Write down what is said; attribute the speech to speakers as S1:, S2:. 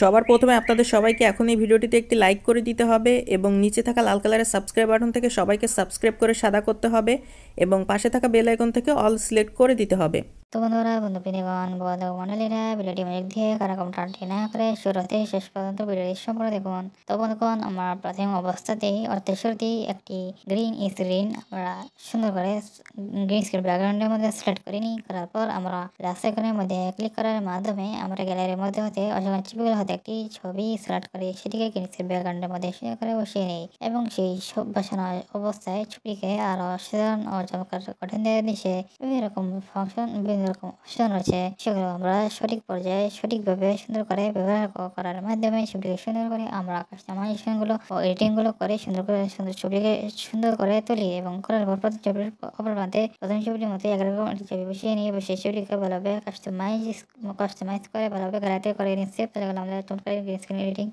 S1: সবার প্রথমে আপনাদের সবাইকে এখন এই ভিডিওটিতে একটি লাইক করে দিতে হবে এবং নিচে থাকা লাল কালারের সাবস্ক্রাইব বাটন থেকে সবাইকে সাবস্ক্রাইব করে সাদা করতে হবে এবং পাশে থাকা বেল আইকন থেকে অল সিলেক্ট করে দিতে হবে।
S2: তো বন্ধুরা বন্ধুগণ মন্ডলীরা ভিডিওটি মনোযোগ দিয়ে কারাকম টানটি না করে শুরু হতে শেষ পর্যন্ত ভিডিওটি সম্পূর্ণ দেখুন। তো বন্ধুগণ আমরা প্রথম অবস্থাতেই অর্থের শুরুতেই একটি গ্রিন স্ক্রিন আমরা সুন্দর করে গ্রিন স্ক্রিন ব্যাকগ্রাউন্ডের মধ্যে সিলেক্ট করে নিই। করার পর আমরা প্লাস আইকনের মধ্যে ক্লিক করার মাধ্যমে আমরা গ্যালারির মধ্যে হতে অসংখ্য ছবিগুলো হতে একটি ছবি সিলেক্ট করে সেটিকে গ্রিন স্ক্রিন ব্যাকগ্রাউন্ডের মধ্যে শেয়ার করে বসিয়ে নিই এবং সেই সব বসানো অবস্থায় ছবিকে আরো সাধারণ ও চমৎকার কঠিন দিশে বিভিন্ন রকম ফাংশন এরকম অপশন রয়েছে, সেগুলো আমরা সঠিক পর্যায়ে সঠিকভাবে সুন্দর করে ব্যবহার করার মাধ্যমে ছবিটিকে সুন্দর করে আমরা কাস্টমাইজেশন গুলো ও এডিটিং গুলো করে সুন্দর ছবিকে সুন্দর করে তুলি এবং করার পর প্রথম ছবির অপর প্রান্তে প্রথম ছবিটির মতো একরকম একটি ছবি বসিয়ে নিয়ে সেই ছবিটিকে ভালোভাবে কাস্টমাইজ করে ভালোভাবে গ্যালারিতে করে নিচ্ছে। তাহলে আমাদের চমৎকার গ্রিন স্ক্রিন এডিটিং